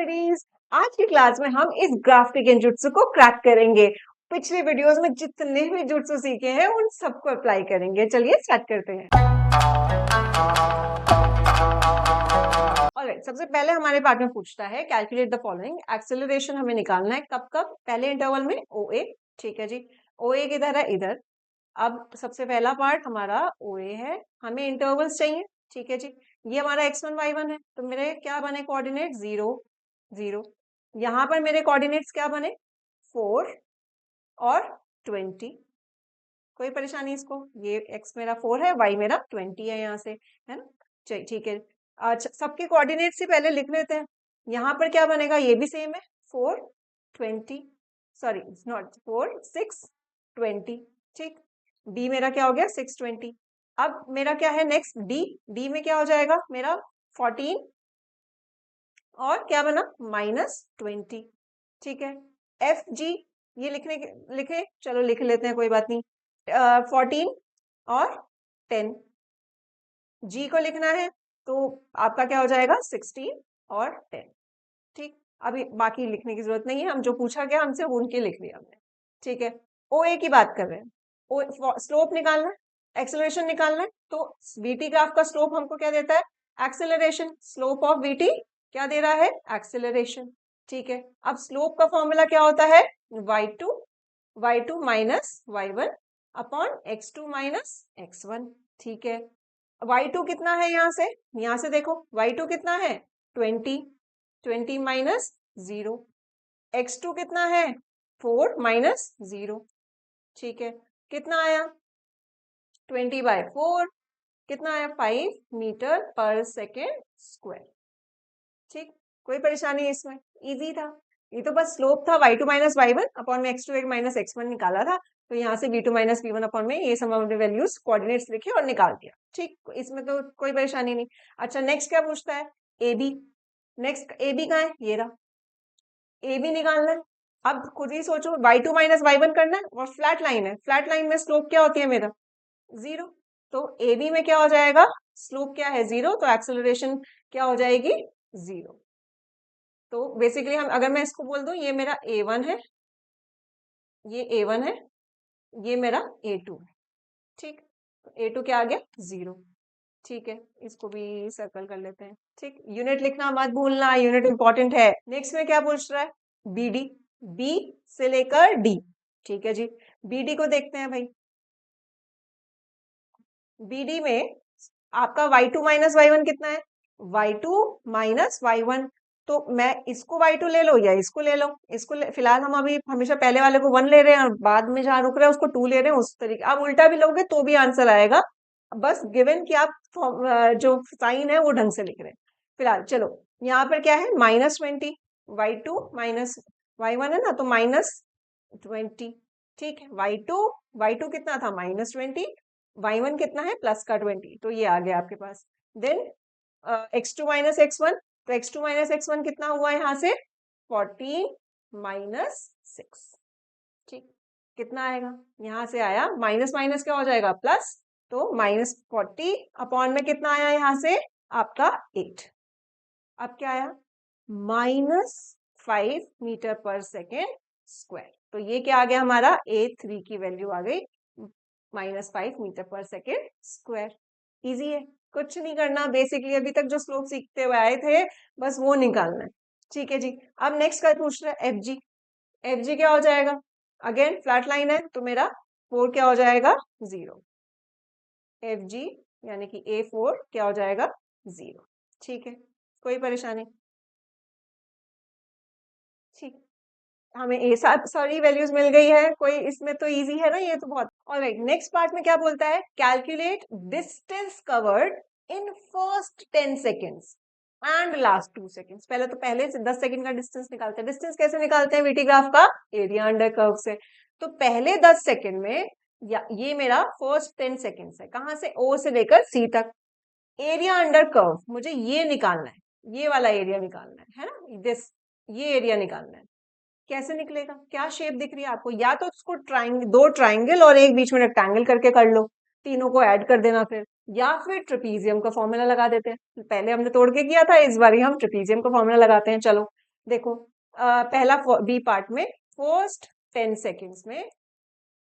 Buddies, आज की class में हम इस ग्राफ्टिक गेंजुत्सु को क्रैक करेंगे। पिछले वीडियोस में जितने भी जुत्सु सीखे हैं उन सबको अप्लाई करेंगे। चलिए स्टार्ट करते हैं। ऑलराइट, सबसे पहले हमारे पार्ट में पूछता है कैलकुलेट द फॉलोइंग। एक्सेलरेशन हमें निकालना है कब कब, पहले इंटरवल में OA। ठीक है जी, OA किधर है? इधर। अब सबसे पहला पार्ट हमारा OA है, हमें इंटरवल्स चाहिए। ठीक है जी, ये हमारा x1 y1 है, तो मेरे क्या बने कोऑर्डिनेट? 0 0। यहाँ पर मेरे कोऑर्डिनेट्स क्या बने? 4 और 20। कोई परेशानी इसको? ये x मेरा 4 है, y मेरा 20 है यहाँ से, है ना? चलिए ठीक है। अच्छा, सबके कोऑर्डिनेट्स से पहले लिख लेते हैं। यहाँ पर क्या बनेगा? ये भी सेम है, 4 20, सॉरी नॉट 4 6 20। ठीक, b मेरा क्या हो गया? 6 20। अब मेरा क्या है नेक्स्ट? d में क्या हो जाएगा मेरा? 14 और क्या बना? -20। ठीक है, एफ जी ये लिखे, चलो लिख लेते हैं, कोई बात नहीं। 14 और 10, जी को लिखना है तो आपका क्या हो जाएगा? 16 और 10। ठीक, अभी बाकी लिखने की जरूरत नहीं है, हम जो पूछा गया हमसे उनके लिख लिया हमने। ठीक है, OA की बात कर रहे हैं, स्लोप निकालना है, एक्सेलरेशन निकालना है, तो VT ग्राफ का स्लोप हमको क्या देता है? एक्सेलरेशन। स्लोप ऑफ VT क्या दे रहा है? एक्सेलरेशन। ठीक है, अब स्लोप का फॉर्मूला क्या होता है? y2 minus y1 upon x2 minus x1। ठीक है, y2 कितना है? यहाँ से देखो y2 कितना है? 20 20 माइनस 0। x2 कितना है? 4 माइनस 0। ठीक है, कितना आया? 20/4। कितना आया? 5 मीटर पर सेकेंड स्क्वायर। ठीक, कोई परेशानी है इसमें? इजी था, ये तो बस स्लोप था। y2 माइनस y1 अपॉन में x2 माइनस x1 निकाला था, तो यहाँ से v2 माइनस v1 अपॉन में ये सम ऑफ द वैल्यूज कोऑर्डिनेट्स लिखे और निकाल दिया। ठीक, इसमें तो कोई परेशानी नहीं। अच्छा, नेक्स्ट क्या पूछता है? AB। नेक्स्ट AB कहाँ है? ये रहा, AB निकालना है। अब खुद ही सोचो, y2 माइनस y1 करना है और फ्लैट लाइन है, फ्लैट लाइन में स्लोप क्या होती है मेरा? 0। तो AB में क्या हो जाएगा? स्लोप क्या है? 0, तो एक्सेलरेशन क्या हो जाएगी? 0। तो बेसिकली हम अगर मैं इसको बोल दूं, ये मेरा A1 है, ये A1 है, ये मेरा A2 है। ठीक, तो A2 क्या आ गया? 0। ठीक है, इसको भी सर्कल कर लेते हैं। ठीक, यूनिट लिखना मत भूलना, यूनिट इंपॉर्टेंट है। नेक्स्ट में क्या पूछ रहा है? BD, B से लेकर D। ठीक है जी, BD को देखते हैं भाई। BD में आपका y2 माइनस y1 कितना है? y2 minus y1। तो मैं इसको y2 ले लो या इसको ले लो, फिलहाल हम अभी हमेशा पहले वाले को 1 ले रहे हैं और बाद में जहां रुक रहे हैं उसको 2 ले रहे हैं, उस तरीके। आप उल्टा भी लोगे तो भी आंसर आएगा, बस गिवन कि आप जो साइन है वो ढंग से लिख रहे हैं। फिलहाल चलो, यहाँ पर क्या है? -20। y2 माइनस y1 है ना, तो -20। ठीक है, y2 कितना था? -20। y1 कितना है? प्लस का 20, तो ये आ गया आपके पास। देन x2 माइनस x1, तो x2 माइनस x1 कितना हुआ यहाँ से? 14 माइनस 6। ठीक, कितना आएगा? यहाँ से आया माइनस माइनस क्या हो जाएगा? प्लस, तो -40 अपॉन में कितना आया यहाँ से? आपका 8। अब क्या आया? -5 मीटर पर सेकेंड स्क्वायर। तो ये क्या आ गया हमारा? A3 की वैल्यू आ गई, -5 मीटर पर सेकेंड स्क्वायर। इजी है, कुछ नहीं करना, बेसिकली अभी तक जो स्लोप सीखते हुए आए थे बस वो निकालना है। ठीक है जी, अब नेक्स्ट का पूछ रहा है FG। FG क्या हो जाएगा? अगेन फ्लैट लाइन है, तो मेरा 4 क्या हो जाएगा? 0। FG यानी कि A4 क्या हो जाएगा? 0। ठीक है, कोई परेशानी? ठीक, हमें ये सारी वैल्यूज मिल गई है, कोई इसमें तो इजी है ना, ये तो बहुत। ऑलराइट, नेक्स्ट पार्ट में क्या बोलता है? Calculate distance covered in first 10 seconds and last 2 seconds. पहले से 10 सेकेंड का डिस्टेंस निकालते हैं। डिस्टेंस कैसे निकालते हैं VT ग्राफ का? एरिया अंडर कर्व से। तो पहले 10 सेकेंड में ये मेरा फर्स्ट 10 सेकेंड्स है, कहां से? O से लेकर C तक। एरिया अंडर कर्व मुझे ये निकालना है, ये वाला एरिया निकालना है ना, ये एरिया निकालना है। कैसे निकलेगा? क्या शेप दिख रही है आपको? या तो उसको दो ट्राइंगल और एक बीच में रेक्टेंगल करके कर लो, तीनों को ऐड कर देना फिर, या फिर ट्रेपीजियम का फॉर्मूला लगा देते हैं। पहले हमने तोड़ के किया था, इस बार हम ट्रेपीजियम का फॉर्मूला लगाते हैं। चलो, देखो पहला बी पार्ट में फर्स्ट 10 सेकेंड्स में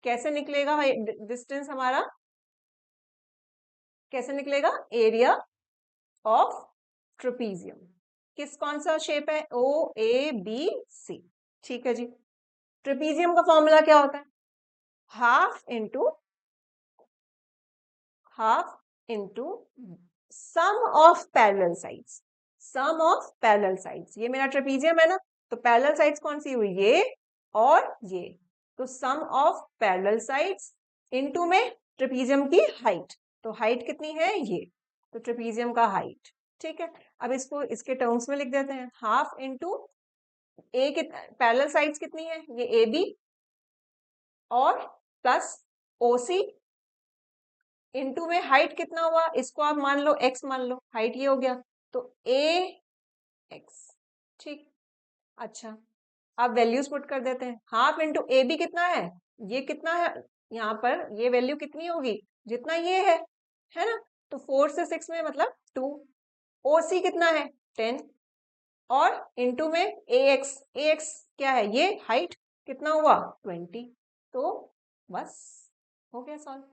कैसे निकलेगा डिस्टेंस हमारा, कैसे निकलेगा, एरिया ऑफ ट्रेपीजियम। कौन सा शेप है, ओ ए बी सी, ठीक है जी। ट्रेपीजियम का फॉर्मूला क्या होता है, half into sum of parallel sides, sum of parallel sides. ये मेरा ट्रेपीजियम है ना, तो पैरेलल साइड्स कौन सी हुई, ये और ये, तो सम ऑफ पैरेलल साइड्स इनटू में ट्रेपीजियम की हाइट, तो हाइट कितनी है ये, तो ट्रेपीजियम का हाइट, ठीक है। अब इसको इसके टर्म्स में लिख देते हैं, हाफ इंटू ए, पैरेलल साइड्स कितनी है, ये ए बी और प्लस ओ सी, इनटू में हाइट कितना हुआ, इसको आप मान लो एक्स मान लो, हाइट ये हो गया, तो ए एक्स, ठीक। अच्छा, आप वैल्यूज पुट कर देते हैं, हाफ इंटू ए बी कितना है, ये कितना है, यहाँ पर ये वैल्यू कितनी होगी, जितना ये है ना, तो 4 से 6 में मतलब 2, ओ सी कितना है 10, और इनटू में ए एक्स क्या है, ये हाइट कितना हुआ 20, तो बस हो गया सॉल्व।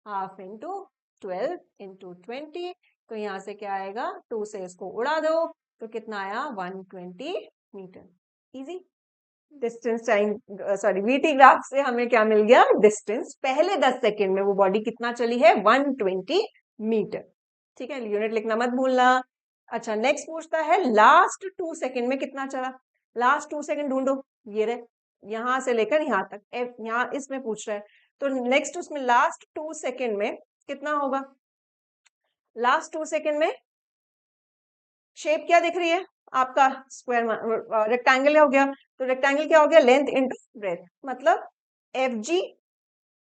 हाफ इंटू 12 इंटू 20, तो यहाँ से क्या आएगा, 2 से इसको उड़ा दो, तो कितना आया 120 metre, easy. Distance time sorry VT graph से हमें क्या मिल गया, डिस्टेंस पहले 10 सेकेंड में वो बॉडी कितना चली है 120 मीटर, ठीक है, यूनिट लिखना मत भूलना। अच्छा नेक्स्ट पूछता है लास्ट 2 सेकेंड में कितना चला, लास्ट 2 सेकेंड ढूंढो, ये रहे यहां से लेकर यहाँ तक, यहाँ इसमें पूछ रहा है, तो नेक्स्ट उसमें लास्ट 2 सेकेंड में कितना होगा, लास्ट 2 सेकेंड में शेप क्या दिख रही है आपका, स्क्वायर रेक्टेंगल हो गया, तो रेक्टेंगल क्या हो गया, लेंथ इंटू ब्रेथ, मतलब एफ जी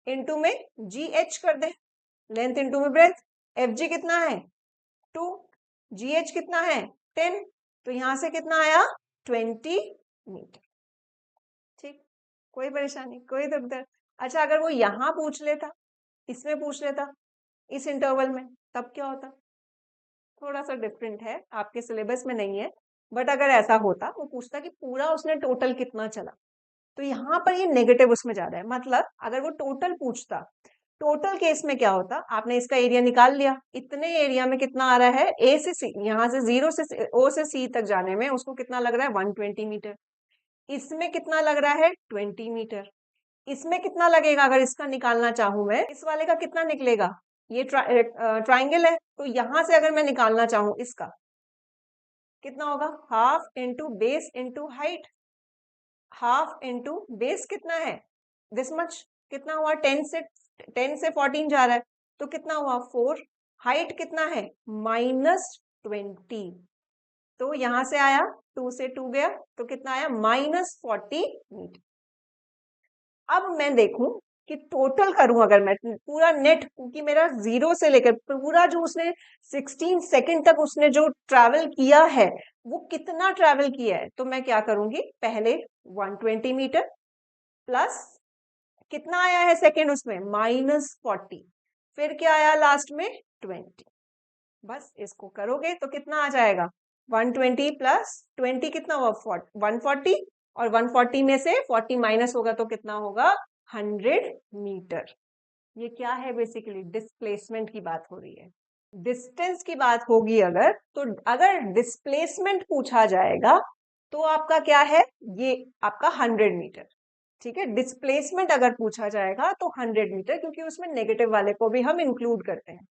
इंटू में जी एच कर दे, लेंथ इंटू में ब्रेथ, एफ जी कितना है 2, जी एच कितना है 10, तो यहां से कितना आया 20 मीटर, ठीक, कोई परेशानी कोई दिक्कत। अच्छा अगर वो यहां पूछ लेता, इसमें पूछ लेता, इस इंटरवल में, तब क्या होता, थोड़ा सा डिफरेंट है, आपके सिलेबस में नहीं है, बट अगर ऐसा होता, वो पूछता कि पूरा उसने टोटल कितना चला, तो यहाँ पर ये नेगेटिव उसमें जा रहा है, मतलब अगर वो टोटल पूछता, टोटल केस में क्या होता, आपने इसका एरिया निकाल लिया, इतने एरिया में कितना आ रहा है, ए से सी, यहाँ से 0 से ओ से सी तक जाने में उसको कितना लग रहा है 120 मीटर, इसमें कितना लग रहा है 20 मीटर, इसमें कितना लगेगा, अगर इसका निकालना चाहूं मैं, इस वाले का कितना निकलेगा, ये ट्राइंगल है, तो यहां से अगर मैं निकालना चाहूं इसका कितना होगा, half into base into height, half into base कितना है दिस मच, कितना हुआ 10 से 14 जा रहा है, तो कितना हुआ 4, हाइट कितना है -20, तो यहां से आया 2 से 2 गया, तो कितना आया -40 मीटर। अब मैं देखूं कि टोटल करूं, अगर मैं पूरा नेट, क्योंकि मेरा 0 से लेकर पूरा जो उसने 16 सेकंड तक उसने जो ट्रैवल किया है, वो कितना ट्रैवल किया है, तो मैं क्या करूंगी, पहले 120 मीटर प्लस कितना आया है सेकंड उसमें -40, फिर क्या आया लास्ट में 20, बस इसको करोगे तो कितना आ जाएगा 120 प्लस 20 कितना हुआ 140, और 140 में से 40 माइनस होगा तो कितना होगा 100 मीटर। ये क्या है, बेसिकली डिस्प्लेसमेंट की बात हो रही है, डिस्टेंस की बात होगी अगर, तो अगर डिस्प्लेसमेंट पूछा जाएगा तो आपका क्या है, ये आपका 100 मीटर, ठीक है, डिस्प्लेसमेंट अगर पूछा जाएगा तो 100 मीटर, क्योंकि उसमें नेगेटिव वाले को भी हम इंक्लूड करते हैं।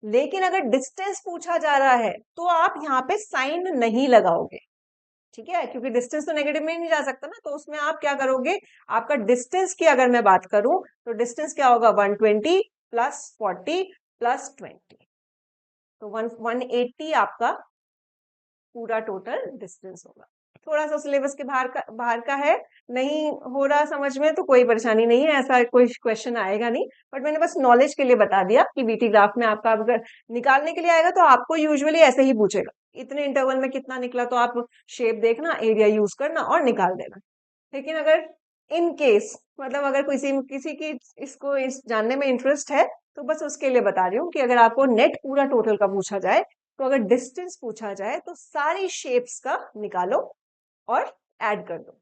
लेकिन अगर डिस्टेंस पूछा जा रहा है तो आप यहाँ पे साइन नहीं लगाओगे, ठीक है, क्योंकि डिस्टेंस तो नेगेटिव में नहीं जा सकता ना, तो उसमें आप क्या करोगे, आपका डिस्टेंस की अगर मैं बात करूं तो डिस्टेंस क्या होगा 120 प्लस 40 प्लस 20, तो 180 आपका पूरा टोटल डिस्टेंस होगा। थोड़ा सा सिलेबस के बाहर का है, नहीं हो रहा समझ में तो कोई परेशानी नहीं है, ऐसा कोई क्वेश्चन आएगा नहीं, बट मैंने बस नॉलेज के लिए बता दिया कि बीटी ग्राफ में आपका अगर निकालने के लिए आएगा तो आपको यूजुअली ऐसे ही पूछेगा, इतने इंटरवल में कितना निकला, तो आप शेप देखना, एरिया यूज करना और निकाल देना। लेकिन अगर इन केस, मतलब अगर किसी की इसको जानने में इंटरेस्ट है, तो बस उसके लिए बता रही हूँ कि अगर आपको नेट पूरा टोटल का पूछा जाए, तो अगर डिस्टेंस पूछा जाए तो सारी शेप्स का निकालो, और ऐड कर दो।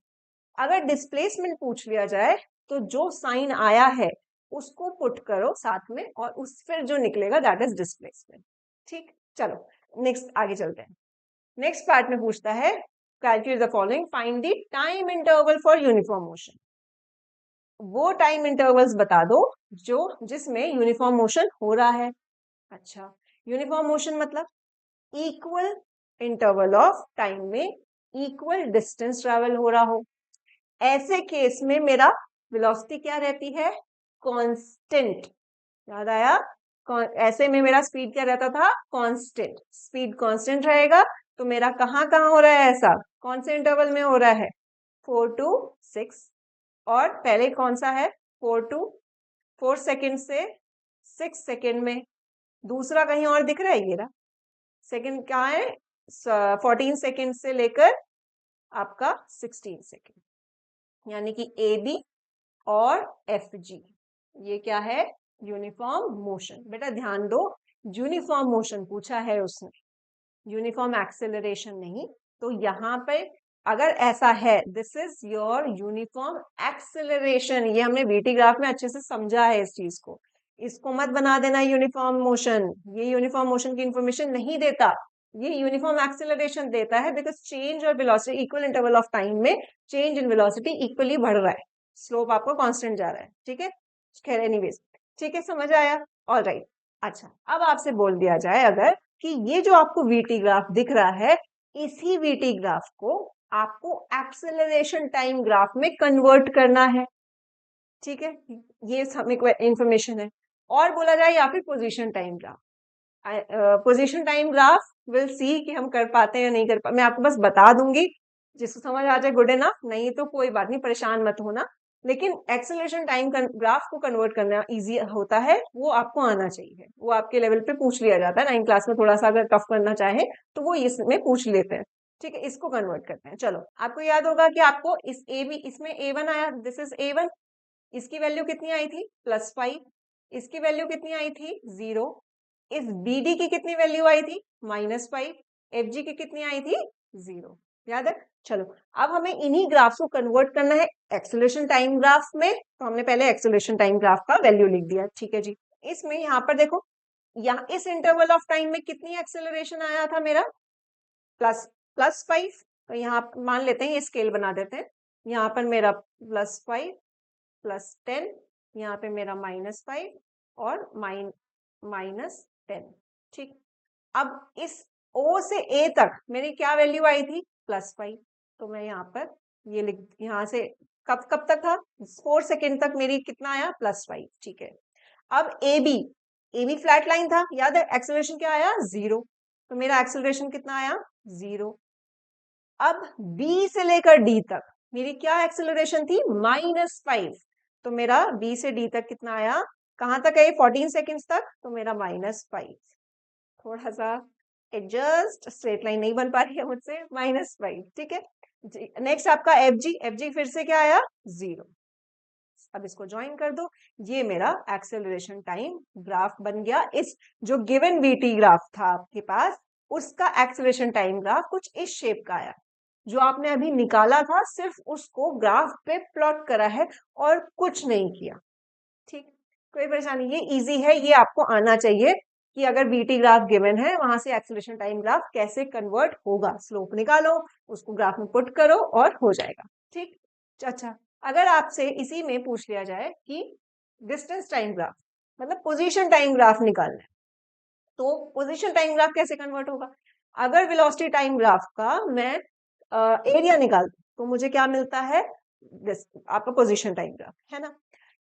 अगर डिस्प्लेसमेंट पूछ लिया जाए तो जो साइन आया है उसको पुट करो साथ में और उस फिर जो निकलेगा दैट इज डिस्प्लेसमेंट। ठीक, चलो नेक्स्ट आगे चलते हैं। नेक्स्ट पार्ट में पूछता है calculate the following, find the time interval for uniform motion. वो टाइम इंटरवल्स बता दो जो जिसमें यूनिफॉर्म मोशन हो रहा है। अच्छा, यूनिफॉर्म मोशन मतलब इक्वल इंटरवल ऑफ टाइम में इक्वल डिस्टेंस ट्रेवल हो रहा हो। ऐसे केस में मेरा वेलोसिटी क्या रहती है? कांस्टेंट। याद आया? ऐसे में मेरा स्पीड क्या रहता था? कांस्टेंट। स्पीड कांस्टेंट रहेगा तो मेरा कहाँ कहाँ हो रहा है ऐसा? कौन से इंटरवल में हो रहा है? 4 to 6। और पहले कौन सा है? 4 सेकेंड से 6 सेकेंड में। दूसरा कहीं और दिख रहा है? ये रहा सेकेंड। क्या है? 14 सेकेंड से लेकर आपका 16 सेकेंड, यानी कि ए बी और एफ जी। ये क्या है? Uniform motion. बेटा ध्यान दो, यूनिफॉर्म मोशन पूछा है उसने, यूनिफॉर्म एक्सेलरेशन नहीं। तो यहाँ पे अगर ऐसा है, this is your uniform acceleration. ये हमने वीटी ग्राफ में अच्छे से समझा है इस चीज को, इसको मत बना देना यूनिफॉर्म मोशन। ये यूनिफॉर्म मोशन की इंफॉर्मेशन नहीं देता, ये यूनिफॉर्म एक्सेलरेशन देता है बिकॉज चेंज और velocity equal interval of time में चेंज इन वेलोसिटी इक्वली बढ़ रहा है, स्लोप आपको कांस्टेंट जा रहा है। ठीक है, खैर एनीवेज, ठीक है, समझ आया? All right. अच्छा, अब आपसे बोल दिया जाए अगर कि ये जो आपको वीटी ग्राफ दिख रहा है, इसी वीटी ग्राफ को आपको एक्सेलरेशन टाइम ग्राफ में कन्वर्ट करना है। ठीक है, ये इंफॉर्मेशन है। और बोला जाए या फिर position time graph. Position time graph will see कि हम कर पाते हैं या नहीं कर पाते। मैं आपको बस बता दूंगी, जिसको समझ आ जाए गुड इनफ, नहीं तो कोई बात नहीं, परेशान मत होना। लेकिन एक्सेलरेशन टाइम ग्राफ को कन्वर्ट करना इजी होता है, वो आपको आना चाहिए। वो आपके लेवल पे पूछ लिया जाता है 9 क्लास में, थोड़ा सा अगर टफ करना चाहे तो वो इसमें पूछ लेते हैं। ठीक है, इसको कन्वर्ट करते हैं। चलो, आपको याद होगा कि आपको इस ए बी, इसमें A1 आया, दिस इज A1। इसकी वैल्यू कितनी आई थी? +5। इसकी वैल्यू कितनी आई थी? 0। इस BD की कितनी वैल्यू आई थी? -5। FG की कितनी आई थी? 0। याद है? चलो, अब हमें इन्हीं ग्राफ्स को कन्वर्ट करना है एक्सेलरेशन टाइम ग्राफ में। तो हमने पहले एक्सेलरेशन टाइम ग्राफ का वैल्यू लिख दिया। ठीक है जी, इसमें यहाँ पर देखो, यहाँ इस इंटरवल ऑफ टाइम में कितनी एक्सेलरेशन आया था मेरा? +5। तो यहाँ मान लेते हैं, ये स्केल बना देते हैं। यहाँ पर मेरा +5 +10, यहाँ पे मेरा -5 और -10। ठीक, अब इस O से A तक मेरी क्या वैल्यू आई थी? +5। तो मैं यहाँ पर ये लिख, यहाँ से कब कब तक था? 4 सेकेंड तक मेरी कितना आया? +5। ठीक है, अब AB फ्लैट लाइन था, याद है? एक्सेलरेशन क्या आया? 0। तो मेरा एक्सेलरेशन कितना आया? 0। अब B से लेकर D तक मेरी क्या एक्सेलरेशन थी? -5। तो मेरा B से D तक कितना आया? कहाँ तक है? 14 सेकेंड्स तक। तो मेरा -5। थोड़ा सा एडजस्ट, स्ट्रेट लाइन नहीं बन पा रही है मुझसे, -5। ठीक है, नेक्स्ट आपका FG फिर से क्या आया? 0। अब इसको ज्वाइन कर दो, ये मेरा एक्सेलरेशन टाइम ग्राफ बन गया। इस जो गिवन बीटी ग्राफ था आपके पास, उसका एक्सेलरेशन टाइम ग्राफ कुछ इस शेप का आया। जो आपने अभी निकाला था सिर्फ उसको ग्राफ पे प्लॉट करा है और कुछ नहीं किया। ठीक, कोई परेशानी? ये इजी है, ये आपको आना चाहिए कि अगर बीटी ग्राफ गिवन है, वहां से एक्सेलरेशन टाइम ग्राफ कैसे कन्वर्ट होगा। स्लोप निकालो, उसको ग्राफ में पुट करो और हो जाएगा। ठीक, अच्छा, अगर आपसे इसी में पूछ लिया जाए कि डिस्टेंस टाइम ग्राफ मतलब पोजीशन टाइम ग्राफ निकालना है, तो पोजीशन टाइम ग्राफ कैसे कन्वर्ट होगा? अगर वेलोसिटी टाइम ग्राफ का मैं एरिया निकाल तो मुझे क्या मिलता है? आपका पोजीशन टाइम ग्राफ, है ना?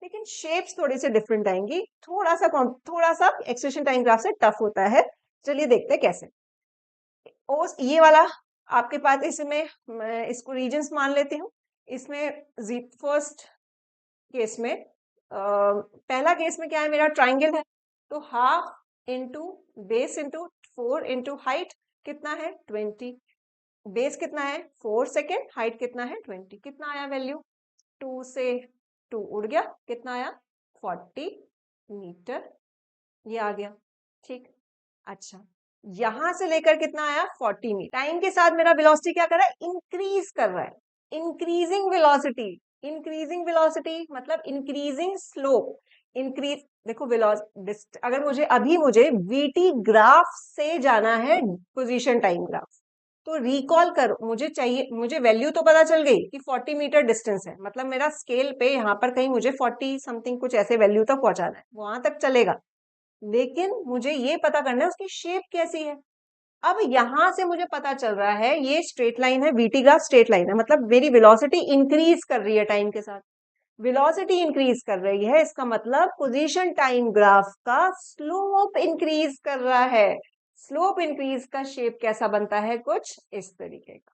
लेकिन शेप्स थोड़ी सी डिफरेंट आएंगी, थोड़ा सा एक्सेलरेशन टाइम ग्राफ से टफ होता है। चलिए देखते हैं कैसे। ये वाला आपके पास, इसमें मैं इसको रीजन्स मान लेती हूँ। इसमें फर्स्ट केस में पहला केस में क्या है? मेरा ट्राइंगल है, तो half into base into 4 into height कितना है? 20। बेस कितना है? 4 सेकेंड, हाइट कितना है? 20। कितना आया वैल्यू? 2 से 2 उड़ गया, कितना आया? 40 मीटर, ये आ गया। ठीक, अच्छा, यहां से लेकर कितना आया? 40 मीटर। टाइम के साथ मेरा वेलोसिटी क्या कर रहा है? इंक्रीज कर रहा है, इंक्रीजिंग वेलोसिटी, इंक्रीजिंग वेलोसिटी मतलब इंक्रीजिंग स्लोप, इंक्रीज, देखो अगर मुझे वीटी ग्राफ से जाना है पोजीशन टाइम ग्राफ, तो रिकॉल करो, मुझे वैल्यू तो पता चल गई कि 40 मीटर डिस्टेंस है, मतलब मेरा स्केल पे यहाँ पर कहीं मुझे 40 समथिंग कुछ ऐसे वैल्यू तक पहुंचाना है, वहां तक चलेगा, लेकिन मुझे ये पता करना है उसकी शेप कैसी है। अब यहां से मुझे पता चल रहा है ये स्ट्रेट लाइन है, वीटी ग्राफ स्ट्रेट लाइन है, मतलब मेरी वेलोसिटी इंक्रीज कर रही है टाइम के साथ, वेलोसिटी इंक्रीज कर रही है, इसका मतलब पोजीशन टाइम ग्राफ का स्लोप इंक्रीज कर रहा है। स्लोप इंक्रीज का शेप कैसा बनता है, कुछ इस तरीके का,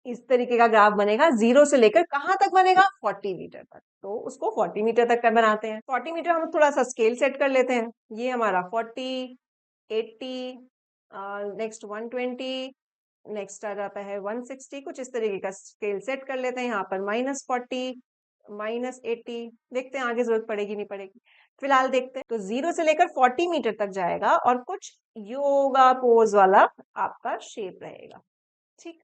इस तरीके का ग्राफ बनेगा, 0 से लेकर कहां तक बनेगा, 40 मीटर तक, तो उसको 40 मीटर तक का बनाते हैं। 40 मीटर हम थोड़ा सा स्केल सेट कर लेते हैं, ये हमारा 40, 80, नेक्स्ट 120, नेक्स्ट आ जाता है 160, कुछ इस तरीके का स्केल सेट कर लेते हैं, यहाँ पर -40, -80, देखते हैं आगे जरूरत पड़ेगी नहीं पड़ेगी, फिलहाल देखते हैं। तो 0 से लेकर 40 मीटर तक जाएगा और कुछ योगा पोज वाला आपका शेप रहेगा, ठीक,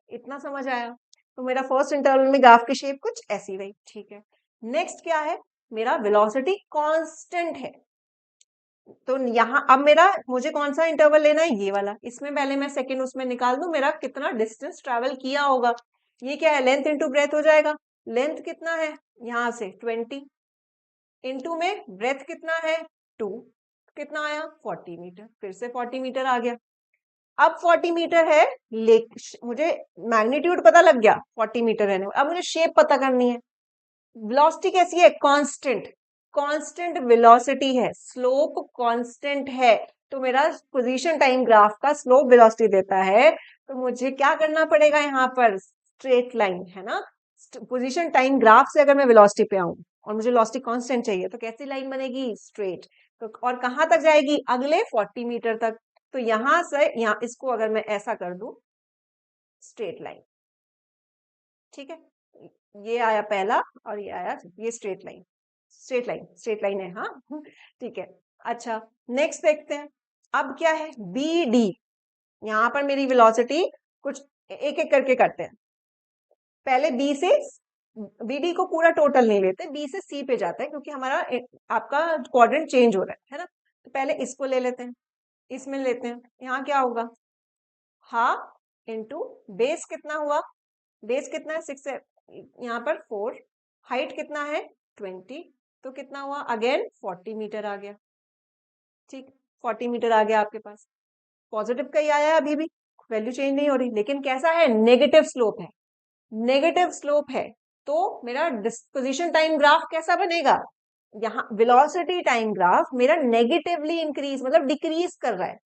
इतना समझ आया। तो मेरा फर्स्ट इंटरवल में ग्राफ की शेप कुछ ऐसी रही, ठीक है। नेक्स्ट क्या है, मेरा वेलोसिटी कांस्टेंट है, तो यहाँ अब मुझे कौन सा इंटरवल लेना है, ये वाला, इसमें पहले मैं सेकंड उसमें निकाल दूं मेरा कितना डिस्टेंस ट्रेवल किया होगा, ये क्या है, लेंथ इंटू ब्रेथ हो जाएगा, लेंथ कितना है यहाँ से 20, इंटू में ब्रेथ कितना है 2, कितना आया 40 मीटर, फिर से 40 मीटर आ गया। अब 40 मीटर है, मुझे मैग्नीट्यूड पता लग गया 40 मीटर है, अब मुझे शेप पता करनी है। वेलोसिटी कैसी है, कांस्टेंट, कांस्टेंट वेलोसिटी है, स्लोप कांस्टेंट है, तो मेरा पोजीशन टाइम ग्राफ का स्लोप वेलोसिटी देता है, तो मुझे क्या करना पड़ेगा, यहाँ पर स्ट्रेट लाइन है ना, पोजीशन टाइम ग्राफ से अगर मैं वेलोसिटी पे आऊं और मुझे वेलोसिटी कांस्टेंट चाहिए, तो कैसी लाइन बनेगी, स्ट्रेट, तो और कहां तक जाएगी, अगले 40 मीटर तक, तो यहां से यहाँ इसको अगर मैं ऐसा कर दूं, स्ट्रेट लाइन, ठीक है, ये आया पहला और ये आया, ये straight line, straight line, straight line है, हाँ ठीक है। अच्छा नेक्स्ट देखते हैं, अब क्या है, बी डी, यहाँ पर मेरी वेलोसिटी कुछ एक एक करके करते हैं, पहले बी से, बीडी को पूरा टोटल नहीं लेते, बी से सी पे जाता है क्योंकि हमारा आपका क्वाड्रेंट चेंज हो रहा है ना, तो पहले इसको ले लेते हैं, इसमें लेते हैं, यहाँ क्या होगा, हाफ इंटू बेस कितना हुआ, बेस कितना है 6 है, यहाँ पर 4, हाइट कितना है 20, तो कितना हुआ, अगेन 40 मीटर आ गया, ठीक, 40 मीटर आ गया आपके पास, पॉजिटिव का ही आया है, अभी भी वैल्यू चेंज नहीं हो रही, लेकिन कैसा है, नेगेटिव स्लोप है, नेगेटिव स्लोप है, तो मेरा डिस्पोजिशन टाइम ग्राफ कैसा बनेगा, यहाँ वेलोसिटी टाइम ग्राफ मेरा नेगेटिवली इंक्रीज मतलब डिक्रीज कर रहा है,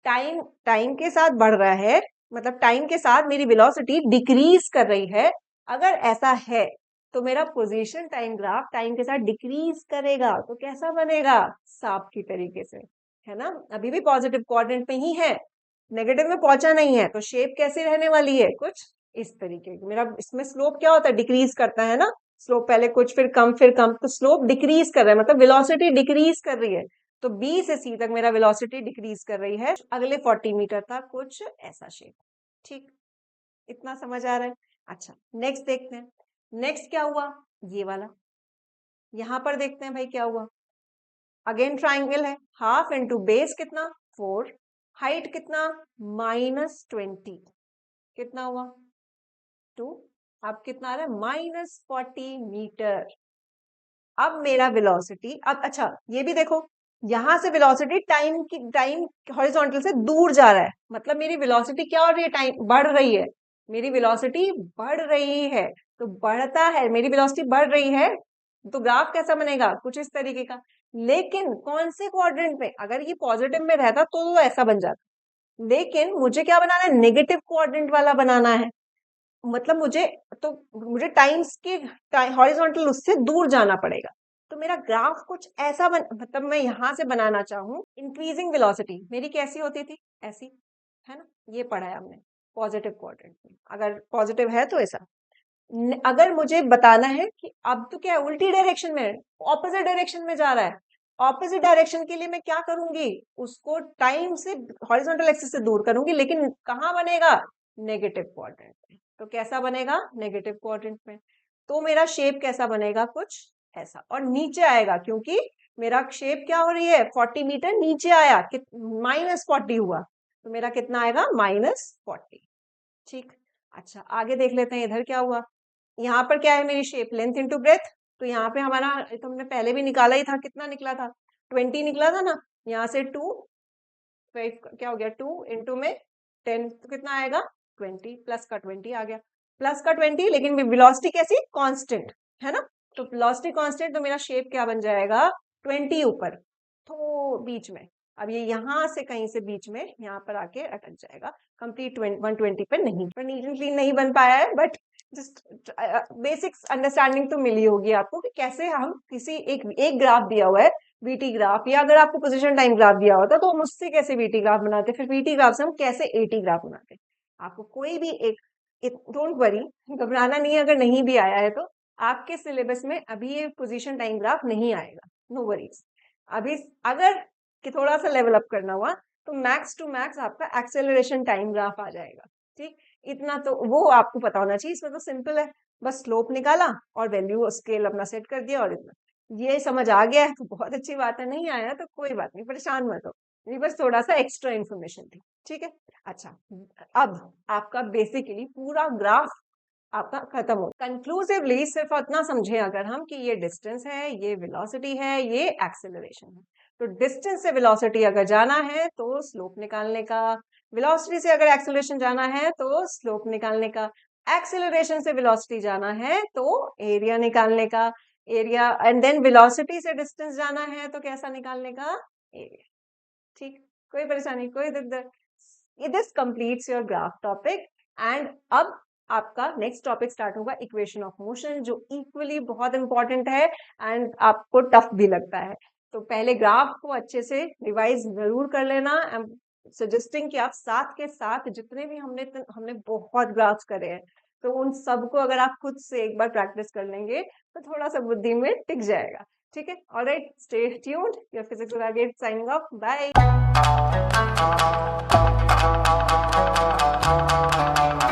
टाइम टाइम के साथ बढ़ रहा है, मतलब टाइम के साथ मेरी वेलोसिटी डिक्रीज कर रही है, अगर ऐसा है तो मेरा पोजीशन टाइम ग्राफ टाइम के साथ डिक्रीज करेगा, तो कैसा बनेगा, सांप की तरीके से, है ना, अभी भी पॉजिटिव क्वाड्रेंट में ही है, नेगेटिव में पहुंचा नहीं है, तो शेप कैसी रहने वाली है, कुछ इस तरीके की, मेरा इसमें स्लोप क्या होता है, डिक्रीज करता है ना, स्लोप पहले कुछ फिर कम, तो स्लोप डिक्रीज कर रहा है, मतलब वेलोसिटी डिक्रीज कर रही है, तो बी से सी तक मेरा वेलोसिटी डिक्रीज कर रही है, अगले 40 मीटर तक कुछ ऐसा शेप, ठीक, इतना समझ आ रहा है। अच्छा नेक्स्ट देखते हैं, नेक्स्ट क्या हुआ, ये वाला, यहां पर देखते हैं भाई क्या हुआ, अगेन ट्राइंगल है, हाफ इंटू बेस कितना 4, हाइट कितना -20, कितना हुआ 2, अब कितना आ रहा है -40 मीटर। अब मेरा वेलोसिटी, अब अच्छा ये भी देखो, यहां से वेलोसिटी टाइम हॉरिजॉन्टल से दूर जा रहा है, मतलब मेरी वेलोसिटी क्या हो रही है, टाइम बढ़ रही है, मेरी वेलोसिटी बढ़ रही है, तो बढ़ता है, मेरी वेलोसिटी बढ़ रही है, तो ग्राफ कैसा बनेगा, कुछ इस तरीके का, लेकिन कौन से क्वाड्रेंट में, अगर ये पॉजिटिव में रहता तो ऐसा बन जाता, लेकिन मुझे क्या बनाना है, नेगेटिव क्वाड्रेंट वाला बनाना है, मतलब मुझे टाइम्स के हॉरिजॉन्टल उससे दूर जाना पड़ेगा, तो मेरा ग्राफ कुछ ऐसा मतलब मैं यहां से बनाना चाहूँ, इंक्रीजिंग वेलोसिटी मेरी कैसी होती थी, ऐसी, है ना, ये पढ़ा है हमने पॉजिटिव क्वाड्रेंट में, अगर पॉजिटिव है तो ऐसा, अगर मुझे बताना है कि अब तो क्या है, उल्टी डायरेक्शन में, ऑपोजिट डायरेक्शन में जा रहा है, ऑपोजिट डायरेक्शन के लिए मैं क्या करूंगी, उसको टाइम से हॉरिजॉन्टल एक्सिस से दूर करूंगी, लेकिन कहाँ बनेगा, नेगेटिव क्वाड्रेंट में, तो कैसा बनेगा, नेगेटिव क्वाड्रेंट में। तो मेरा शेप कैसा बनेगा, कुछ ऐसा, और नीचे आएगा क्योंकि मेरा शेप क्या हो रही है, 40 मीटर नीचे आया, -40 हुआ, तो मेरा कितना आएगा, -40। ठीक, अच्छा आगे देख लेते हैं इधर क्या हुआ। यहाँ पर क्या है मेरी शेप, लेंथ इंटू ब्रेथ, तो यहाँ पे हमारा, तो हमने पहले भी निकाला ही था, कितना निकला था, 20 निकला था ना। यहाँ से 2, क्या हो गया, 2 इंटू में 10, तो कितना आएगा, 20, प्लस का 20 आ गया, प्लस का 20, लेकिन वेलोसिटी कैसी, कांस्टेंट है ना, तो वेलोसिटी कांस्टेंट, तो मेरा शेप क्या बन जाएगा, 20 ऊपर, तो बीच में। अब ये यहाँ से कहीं से बीच में यहाँ पर आके अटक जाएगा, कंप्लीट 120 पे नहीं, पर नीट एंड क्लीन नहीं बन पाया है, बट जस्ट बेसिक अंडरस्टैंडिंग तो मिली होगी आपको कि कैसे हम किसी एक ग्राफ दिया हुआ है, वीटी ग्राफ, या अगर आपको पोजीशन टाइम ग्राफ दिया होता तो हम उससे कैसे वीटी ग्राफ बनाते, फिर वीटी ग्राफ से हम कैसे एटी ग्राफ बनाते। आपको कोई भी एक डोंट वरी, घबराना नहीं है, अगर नहीं भी आया है तो आपके सिलेबस में अभी ये पोजीशन टाइम ग्राफ नहीं आएगा, नो वरीज। अभी अगर कि थोड़ा सा लेवल अप करना हुआ तो मैक्स टू मैक्स आपका एक्सेलरेशन टाइम ग्राफ आ जाएगा। ठीक, इतना तो वो आपको पता होना चाहिए, इसमें तो सिंपल है, बस स्लोप निकाला और वैल्यू स्केल अपना सेट कर दिया, और इतना ये समझ आ गया है तो बहुत अच्छी बात है, नहीं आया तो कोई बात नहीं, परेशान मत हो, ये बस थोड़ा सा एक्स्ट्रा इन्फॉर्मेशन थी। ठीक है, अच्छा अब आपका बेसिकली पूरा ग्राफ आपका खत्म हो, कंक्लूसिवली सिर्फ इतना समझे अगर हम कि ये डिस्टेंस है, ये वेलोसिटी है, ये एक्सेलरेशन है। तो डिस्टेंस से वेलोसिटी अगर जाना है तो स्लोप निकालने का, वेलोसिटी से अगर एक्सेलरेशन जाना है तो स्लोप निकालने का, एक्सेलरेशन से वेलोसिटी जाना है तो एरिया निकालने का, एरिया एंड देन वेलोसिटी से डिस्टेंस जाना है तो कैसा निकालने का, एरिया। ठीक, कोई परेशानी, कोई दिक्कत, this completes your graph topic. And अब आपका नेक्स्ट टॉपिक स्टार्ट होगा, इक्वेशन ऑफ मोशन, जो इक्वली बहुत इंपॉर्टेंट है एंड आपको टफ भी लगता है। तो पहले ग्राफ को अच्छे से रिवाइज जरूर कर लेना। आई एम सजेस्टिंग कि आप साथ के साथ जितने भी हमने बहुत ग्राफ्स करे हैं, तो उन सबको अगर आप खुद से एक बार प्रैक्टिस कर लेंगे तो थोड़ा सा बुद्धि में टिक जाएगा। ठीक है, alright, stay tuned, your physics target signing off, bye.